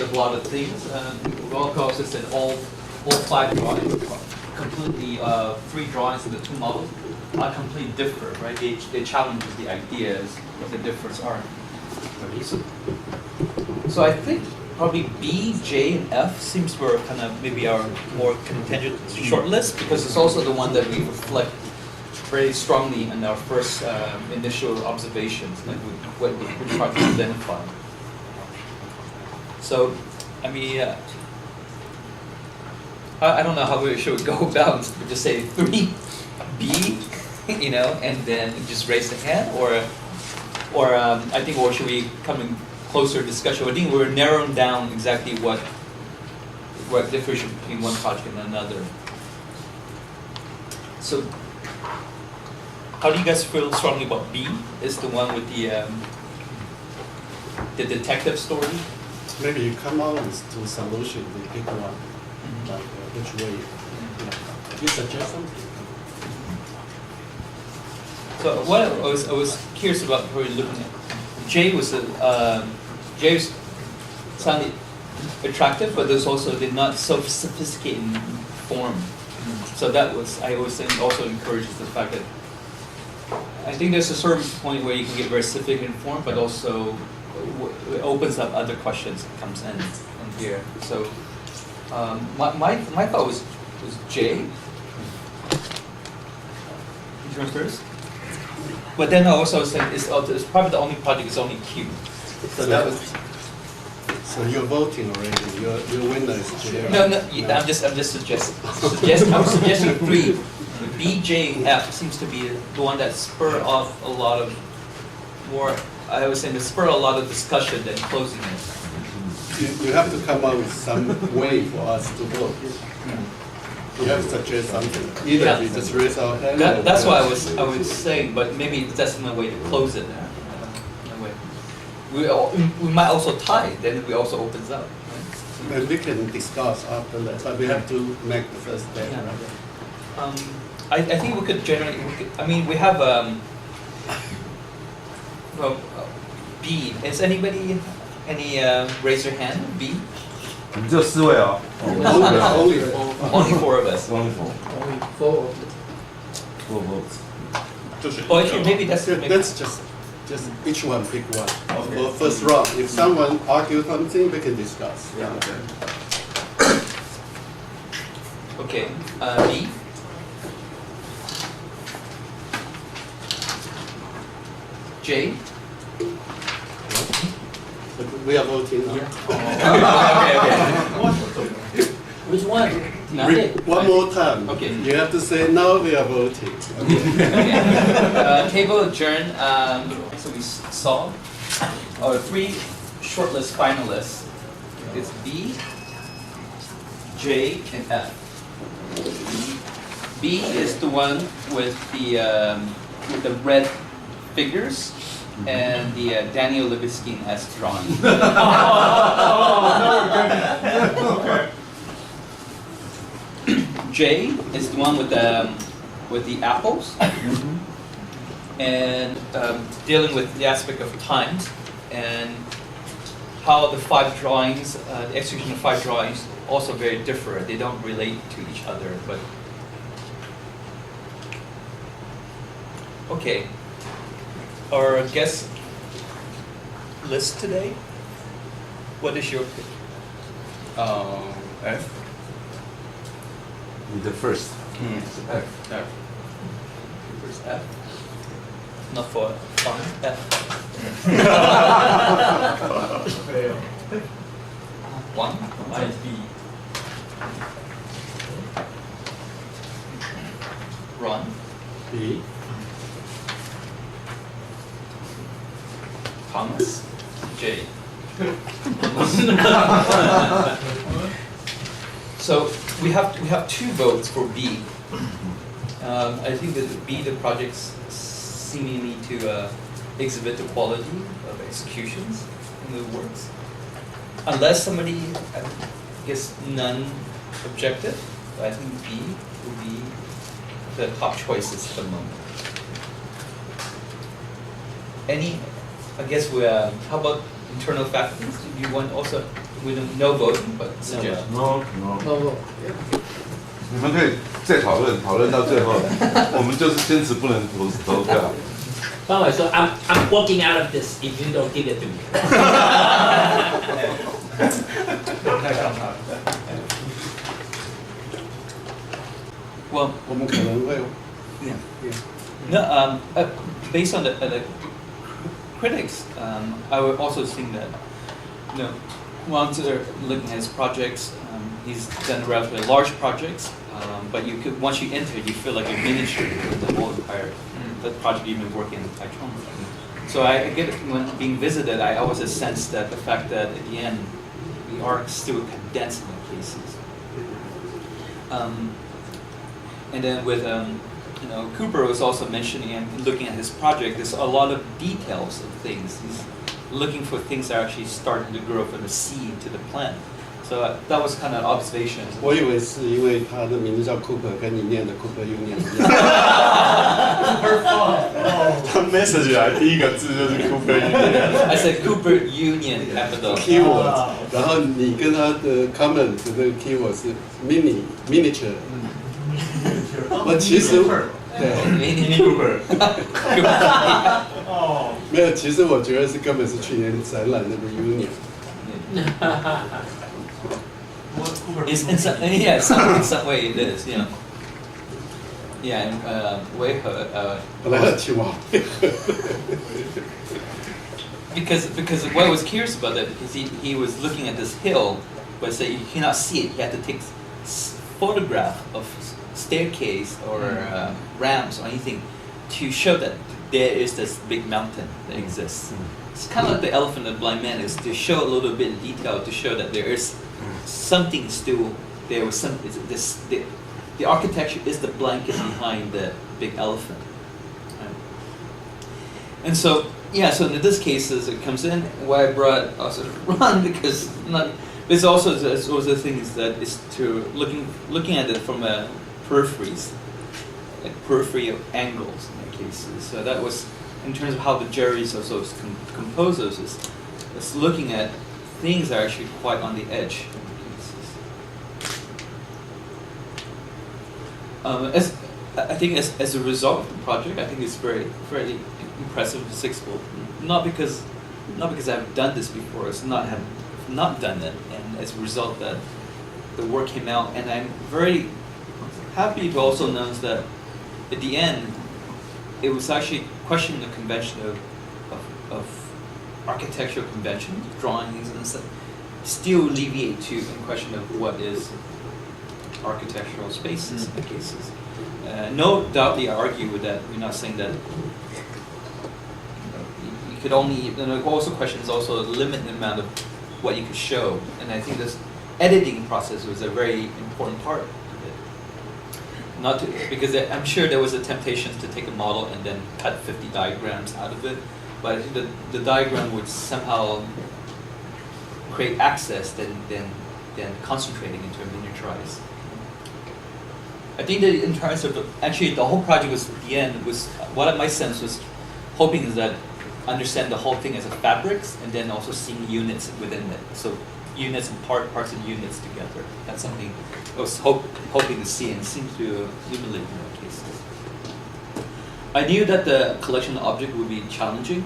of a lot of things. Well, process and all 5 drawings, completely 3 drawings of the 2 models are completely different, right? They challenge the ideas, what the difference are. So I think probably B, J, and F seems for kind of maybe our more contingent short list, because it's also the one that we reflect very strongly in our first initial observations, like what we try to identify. So, I mean, I don't know how we should go about it. Just say 3B, you know, and then just raise the hand, or I think, or should we come in closer discussion? I think we're narrowing down exactly what differentiation between one project and another. So, how do you guys feel strongly about B? Is the one with the detective story? Maybe you come out with 2 solutions, you pick one, like which way. You suggest something. So what I was curious about before we looking at J was sounded attractive, but there's also they're not so sophisticated in form. So that was I always think also encourages the fact that I think there's a certain point where you can get very specific in form, but also it opens up other questions that comes in here. So my thought was J. First. But then I also said it's probably the only project is only Q. So that was. So you're voting already. Your winner is J. No. I'm just suggesting. I'm suggesting 3. B, J, F seems to be the one that spur off a lot of more. I was saying to spur a lot of discussion than closing it. You have to come up with some way for us to vote. You have to suggest something. Either we just raise our hand. That's what I was saying, but maybe that's no way to close it. We might also tie. Then we also opens up. Right? And we can discuss after that, but we have to make the first step. Yeah. Right? I think we could generate. We have B. Is anybody raise your hand? B. 我们只有4位哦。 Only 4. Only 4 of us. Only 4. Only 4 votes. Oh, actually, maybe that's Let's just each one pick one. For first round, if someone argues something, we can discuss. Yeah. okay. B. J. We are voting now. Okay. Which one? One more time. Okay. You have to say now we are voting. Okay. Table adjourned. So we saw our 3 shortlist finalists. It's B, J, and F. B is the one with the red figures and the Daniel Levitsky-esque drawing. J is the one with the apples and dealing with the aspect of times and how the 5 drawings, the execution of 5 drawings, also very different. They don't relate to each other, but okay. Our guest list today. What is your pick? F. The first. F. First F. Not for fun. F. 1. Mine is B. Ron. B. Thomas. J. So we have 2 votes for B. I think that B, the projects seemingly to exhibit the quality of executions in the works. Unless somebody, I guess non-objective, I think B will be the top choices at the moment. I guess we how about internal faculties? Do you want also We don't no voting, but suggestion. No no，你们可以再讨论，讨论到最后，我们就是坚持不能投票。方伟说 I'm walking out of this if you don't give it to me 太上他了。Well, 我们可能会 no, based on the critics, I would also think that, once they're looking at his projects, he's done relatively large projects, but once you enter, you feel like a miniature of the whole entire the project you've been working in Taichung. So I get when being visited, I always sense that the fact that at the end, we are still condensed in the cases. And then with Cooper was also mentioning and looking at his project, there's a lot of details of things. He's looking for things that are actually starting to grow from the seed to the plant. So that was kind of observation. 我以为是因为他的名字叫 Cooper， 跟你念的 Cooper Union 一样。他 message 来第一个字就是 Cooper Union。 I said Cooper Union Capital. Keyword， 然后你跟他的 comment 的那个 keyword 是 miniature。我其实对 Mini Cooper. 没有，其实我觉得是根本是去年展览那个 Union。 It's in some, yeah, in some way it is, Yeah, Wei He, 本来很青蛙。because what I was curious about that, because he was looking at this hill, but say you cannot see it. He had to take photograph of staircase or ramps or anything to show that there is this big mountain that exists. It's kind of like the elephant and the blind man, is to show a little bit of detail to show that there is something still there. Was some the architecture is the blanket behind the big elephant. Right? And so so in this case, as it comes in, why I brought also Ron because there's also the things that is to looking at it from a peripheries, like peripheral angles in the cases. So that was in terms of how the juries also composers is looking at things that are actually quite on the edge. I think as a result of the project, I think it's very impressive, successful. Not because I've done this before. It's have not done it, and as a result that the work came out, and I'm very happy to also announce that at the end, it was actually questioning the convention of architectural convention, drawings and stuff, still alleviate to the question of what is architectural spaces in the cases. No doubt they argue with that. We're not saying that you could only, also questions also limit the amount of what you could show. And I think this editing process was a very important part of it. Not to, because I'm sure there was a temptation to take a model and then cut 50 diagrams out of it. But I think the diagram would somehow create access than concentrating into a miniaturized. I think that in terms of actually the whole project was at the end was what my sense was hoping is that understand the whole thing as a fabrics and then also seeing units within it. So units and parts and units together. That's something I was hoping to see and seems to illuminate in that cases. I knew that the collection object would be challenging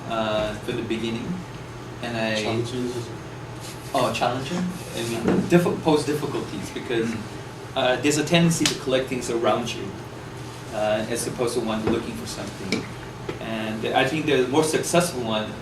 for the beginning, and challenging. I mean, pose difficulties because there's a tendency to collect things around you as opposed to one looking for something. And I think the more successful one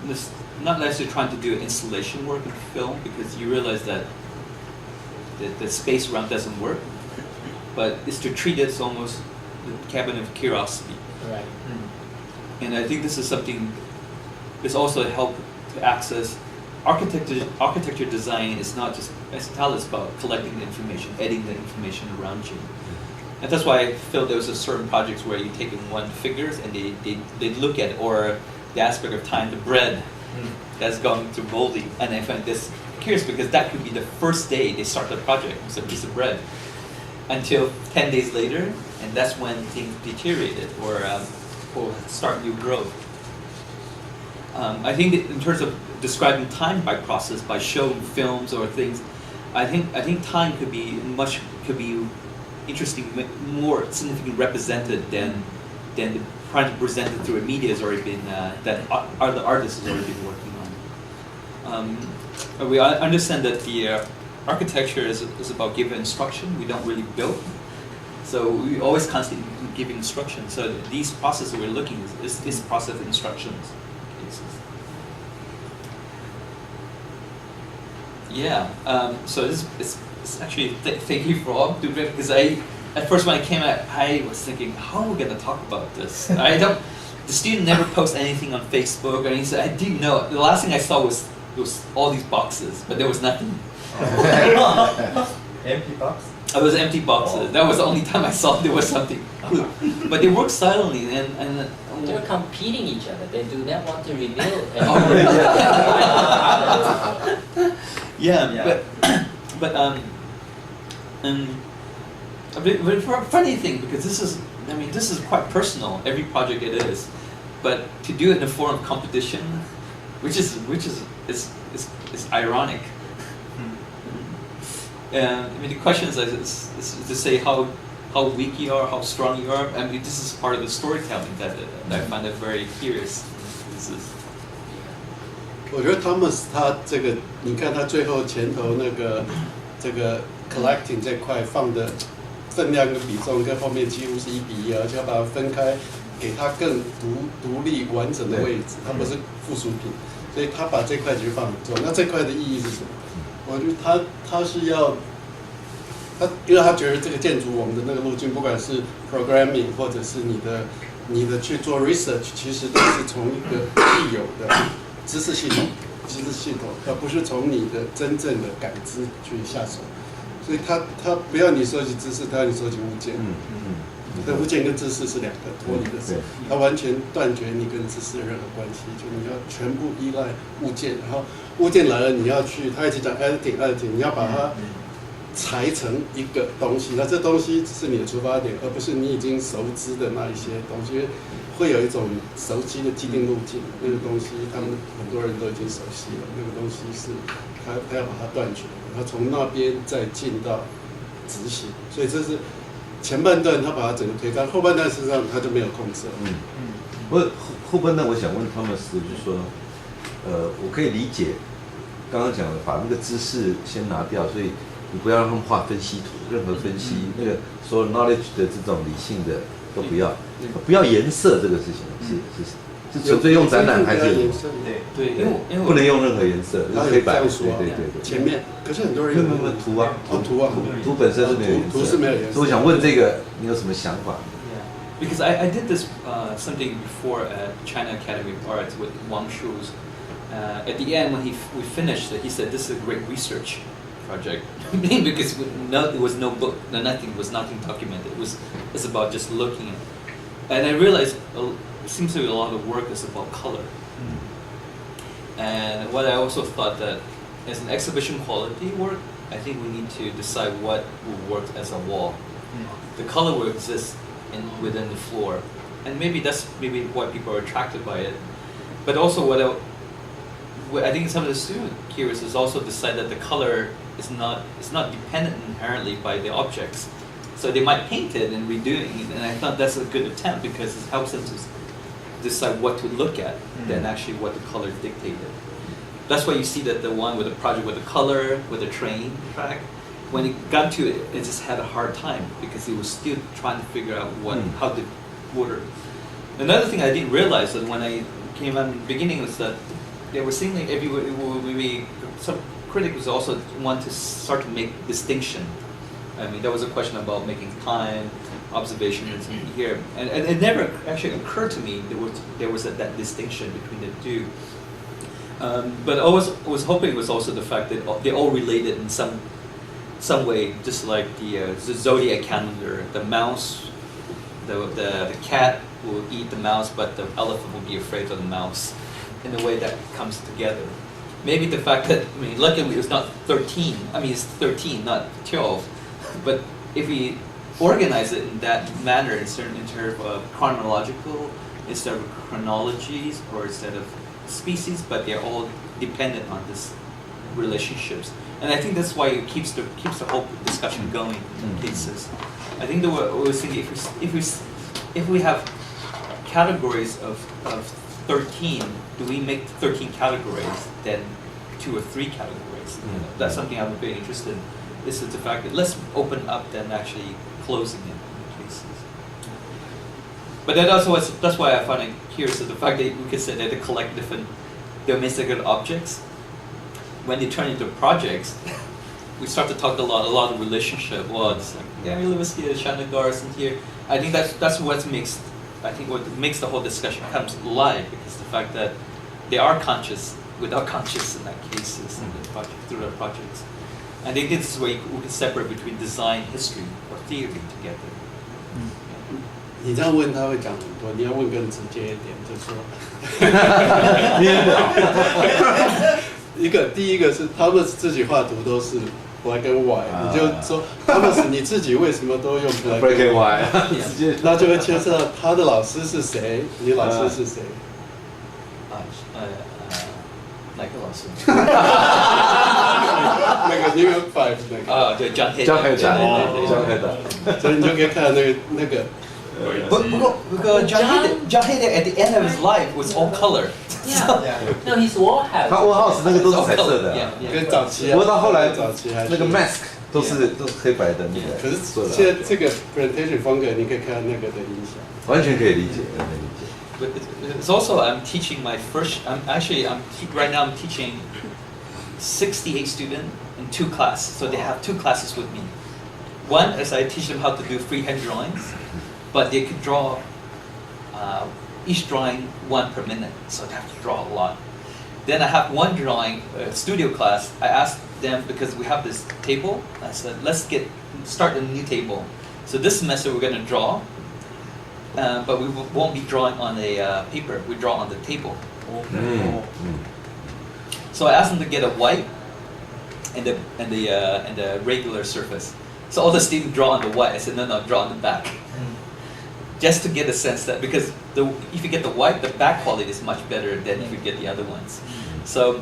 is not necessarily trying to do installation work in film because you realize that the space around doesn't work, but it's to treat it as almost the cabinet of curiosity. Right. And I think this is something that's also help to access architecture design is not just as it's about collecting the information, editing the information around you. And that's why I feel there was a certain projects where you take in one figures and they look at it, or the aspect of time, the bread that's going to molding. And I find this curious because that could be the first day they start the project, it's a piece of bread, until 10 days later, and that's when things deteriorated or start new growth. I think that in terms of describing time by process, by showing films or things, I think time could be interesting, more significantly represented than trying to present it through a media has already been that the artist has already been working on. We understand that the architecture is about giving instruction. We don't really build, so we always constantly give instruction. So these processes we're looking is process instructions. Yeah. So it's actually thank you for all doing it, because at first when I came out, I was thinking, how are we gonna talk about this? The student never post anything on Facebook or anything. I didn't know. The last thing I saw was all these boxes, but there was nothing. Empty box? It was empty boxes. Oh. That was the only time I saw there was something. But they work silently and They're competing each other. They do not want to reveal. Yeah, but funny thing, because this is quite personal. Every project it is, but to do it in a form of competition, which is ironic. The question is to say how weak you are, how strong you are. This is part of the storytelling that I find it very curious.我觉得 Thomas 他这个，你看他最后前头这个 collecting 这块放的分量跟比重跟后面几乎是1:1，而且要把它分开，给它更独立完整的位置，它不是附属品，所以他把这块其实放很重。那这块的意义是什么？我觉得他是要因为他觉得这个建筑我们的那个路径，不管是 programming 或者是你的去做 research， 其实都是从一个既有的知识系统，而不是从你的真正的感知去下手。所以他不要你收集知识，他要你收集物件。但物件跟知识是两个脱离的事，他完全断绝你跟知识的任何关系，就你要全部依赖物件，然后物件来了，你要去，他一直讲 editing， 你要把它裁成一个东西，那这东西是你的出发点，而不是你已经熟知的那一些东西。会有一种熟悉的既定路径，那个东西他们很多人都已经熟悉了。那个东西是他要把它断绝，然后从那边再进到执行。所以这是前半段他把它整个推开，后半段事实上他就没有控制了。不，后半段我想问他们就是说，我可以理解刚刚讲的，把那个知识先拿掉，所以你不要让他们画分析图，任何分析那个所有 knowledge 的这种理性的都不要。不要颜色这个事情是纯粹用展览还是？对，因为不能用任何颜色，黑白。对。前面可是很多人有图啊，图本身是没有颜色，图是没有颜色。所以我想问这个，你有什么想法 ？Because I did this something before at China Academy of Arts with Wang Shu's. At the end, when we finished it, he said, "This is a great research project." Because there was no book, nothing documented. It's about just looking at it. And I realized it seems to be a lot of work is about color. And what I also thought that as an exhibition quality work, I think we need to decide what will work as a wall. The color will exist within the floor. And that's why people are attracted by it. But also what I think some of the students curious is also decide that the color is not dependent inherently by the objects. So they might paint it and redoing it, and I thought that's a good attempt because it helps them to decide what to look at than actually what the color dictated. That's why you see that the one with the project with the color, with the train track, when it got to it, it just had a hard time because it was still trying to figure out how to order. Another thing I didn't realize that when I came out in the beginning was that they were seeing like everywhere. Some critics also want to start to make distinction. There was a question about making time, observations here, and it never actually occurred to me there was that distinction between the two. But I was hoping it was also the fact that they all related in some way, just like the zodiac calendar. The mouse, the cat will eat the mouse, but the elephant will be afraid of the mouse. In a way that comes together. Maybe the fact that luckily it's not 13. It's 13, not 12. But if we organize it in that manner, in terms of chronological, instead of chronologies, or instead of species, but they're all dependent on this relationships. And I think that's why it keeps the whole discussion going in cases. I think that what we're thinking, if we have categories of 13, do we make 13 categories then 2 or 3 categories? That's something I'm very interested in. This is the fact that let's open up than actually closing it in cases. But that's why I find it curious, is the fact that we can say that they collect different domesticated objects. When they turn into projects, we start to talk a lot of relationship. Well, it's like, yeah, we live here, Shanagars and here. I think that's what makes the whole discussion comes alive, because the fact that they are conscious without conscious in that cases in the project, through their projects. And I think this is where we can separate between design, history, or theory together. 你这样问他会讲很多，你要问更直接一点，就说，第一个是他们自己画图都是 black and white， 你就说他们是你自己为什么都用 black and white， 那就会牵涉到他的老师是谁，你老师是谁？哪个老师？那个 New York Five 那个。对 ，John Hader，所以你就可以看到那个。Because John Hader at the end of his life was all color. Yeah. No, his wall house. 他 wall house 那个都是彩色的，跟早期啊。不过到后来早期还那个 mask 都是黑白的那个。可是现在这个 presentation 风格，你可以看到那个的影响。完全可以理解，完全理解。 But it's also I'm teaching my first. Right now I'm teaching 68 students in 2 classes. So they have 2 classes with me. One is I teach them how to do freehand drawings, but they could draw each drawing 1 per minute, so they have to draw a lot. Then I have one drawing studio class. I asked them, because we have this table, I said let's start a new table. So this semester we're going to draw, but we won't be drawing on a paper. We draw on the table. So I asked them to get a white and the regular surface. So all the students draw on the white. I said no, draw on the back. Just to get a sense that, because if you get the white, the back quality is much better than if you get the other ones. So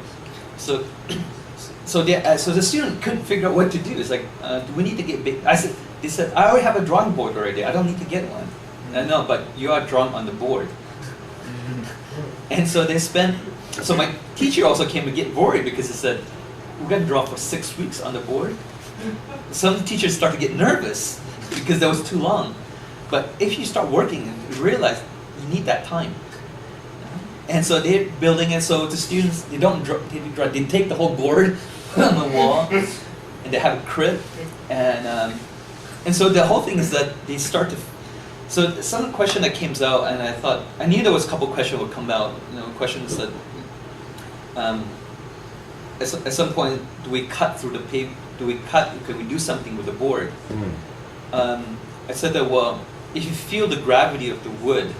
the student couldn't figure out what to do. It's like, do we need to get big? They said, I already have a drawing board already. I don't need to get one. No, but you are drawing on the board. And so so my teacher also came to get worried, because he said, we're going to draw for 6 weeks on the board. Some teachers start to get nervous because that was too long. But if you start working and you realize you need that time. And so they're building it, so the students, they take the whole board, put it on the wall, and they have a crib. And so the whole thing is that they start to, so some question that came out, and I knew there was a couple questions would come out, questions that, at some point, do we cut through the paper, can we do something with the board? I said that, well, if you feel the gravity of the wood,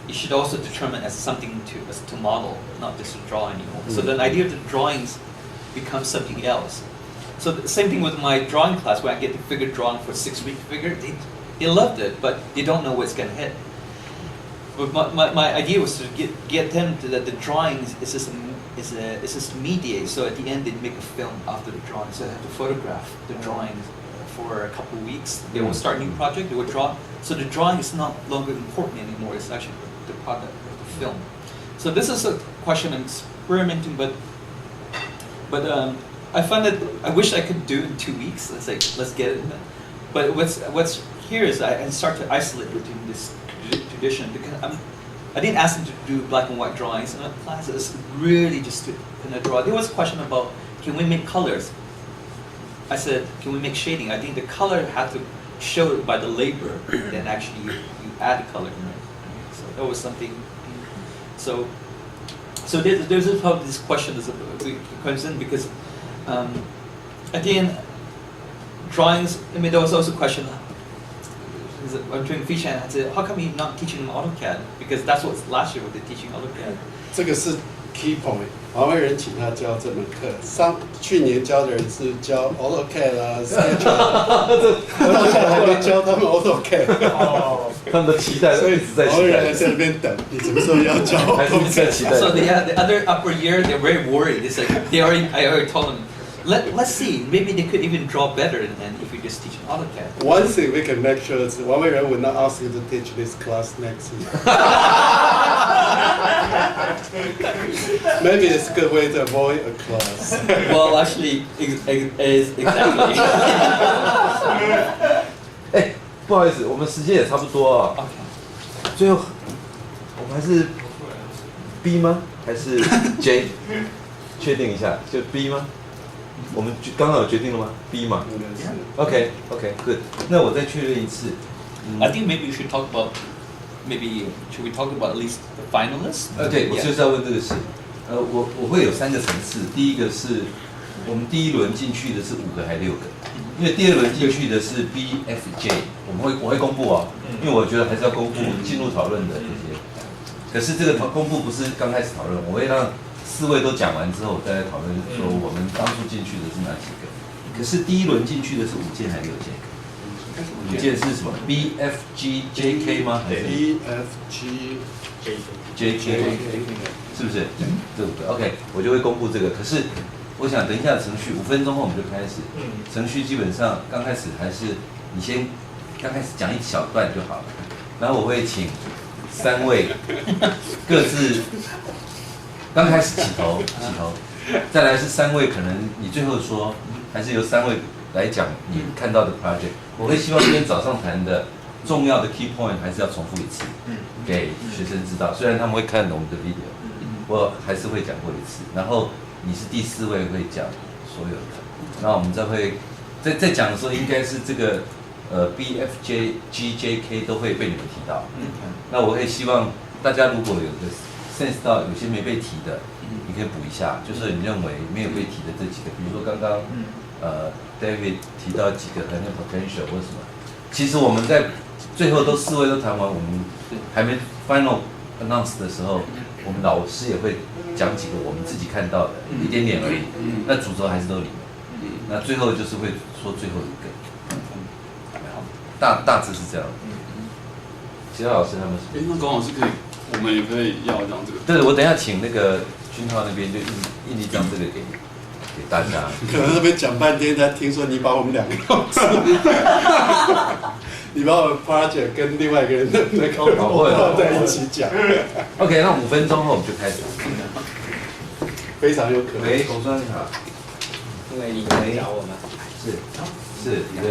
you should also determine as something to model, not just to draw anymore. So the idea of the drawings becomes something else. So the same thing with my drawing class, where I get the figure drawn for 6-week figure. They loved it, but they don't know what's going to hit. But my idea was to get them to that the drawings is just mediate. So at the end, they make a film after the drawing. So they have to photograph the drawings for a couple of weeks. They will start a new project. They will draw. So the drawing is not longer important anymore. It's actually the product of the film. So this is a question I'm experimenting, but I find that I wish I could do it in 2 weeks. Let's get it. But what's here is I start to isolate between this tradition, because I didn't ask them to do black and white drawings. And the class is really just to draw. There was a question about, can we make colors? I said, can we make shading? I think the color had to show it by the labor, then actually you add the color in it. So that was something. So there's this question that comes in, because at the end, drawings, there was also a question, I'm doing feature, and I said, how come you're not teaching them AutoCAD? Because that's what last year we were teaching AutoCAD. 这个是 key point。王伟仁请他教这门课，去年教的人是教 AutoCAD 啦、Sketch 啦，AutoCAD 还没教他们 AutoCAD。哦，他们的期待所以一直在王伟仁还在那边等，你什么时候要教还是一直在期待。 So the other upper year, they're very worried. It's like I already told them, let's see, maybe they could even draw better than if we just teach AutoCAD. One thing we can make sure is 王伟仁 will not ask you to teach this class next year. Maybe it's a good way to avoid a class. Well, actually, is exactly. 哎，不好意思，我们时间也差不多啊。 Okay. 最后，我们还是 B 吗？还是 J？ 确定一下，就 B 吗？我们刚刚有决定了吗 ？B 嘛。应该是。 OK，good。那我再确认一次。I think maybe we should talk about. Maybe should we talk about at least the finalists? 对，我就是要问这个事。我会有3个层次。第一个是我们第一轮进去的是5个还6个，因为第2轮进去的是 BFJ， 我会公布哦，因为我觉得还是要公布进入讨论的这些。可是这个公布不是刚开始讨论，我会让4位都讲完之后，我再来讨论说我们当初进去的是哪几个。可是第一轮进去的是5件还是6件？5件是什么 ？BFGJK 吗？还是 BFGJK 是不是？这5个 OK， 我就会公布这个。可是我想等一下程序5分钟后我们就开始。程序基本上刚开始还是你先刚开始讲一小段就好了，然后我会请3位各自刚开始起头，再来是3位可能你最后说，还是由3位来讲你看到的 project。我会希望今天早上谈的重要的 key point 还是要重复一次，给学生知道。虽然他们会看我们的 video， 我还是会讲过一次。然后你是第4位会讲所有的，然后我们再会在讲的时候，应该是这个BFGJK 都会被你们提到。那我会希望大家如果有个 sense 到有些没被提的，你可以补一下，就是你认为没有被提的这几个，比如说刚刚David 提到几个很有 potential 或什么，其实我们在最后4位都谈完，我们还没 final announce 的时候，我们老师也会讲几个我们自己看到的，一点点而已。那主轴还是都里面，那最后就是会说最后一个，大致是这样。其他老师他们是？那龚老师可以，我们也可以要这样这个。对，我等一下请那个君浩那边就印一张这个给大家。可能那边讲半天，才听说你把我们2个弄死，你把我们 project 跟另外一个人的那个放在一起讲。OK， 那5分钟后我们就开始。非常有可能。喂，洪川你好。因为你可以找我们。是，你的。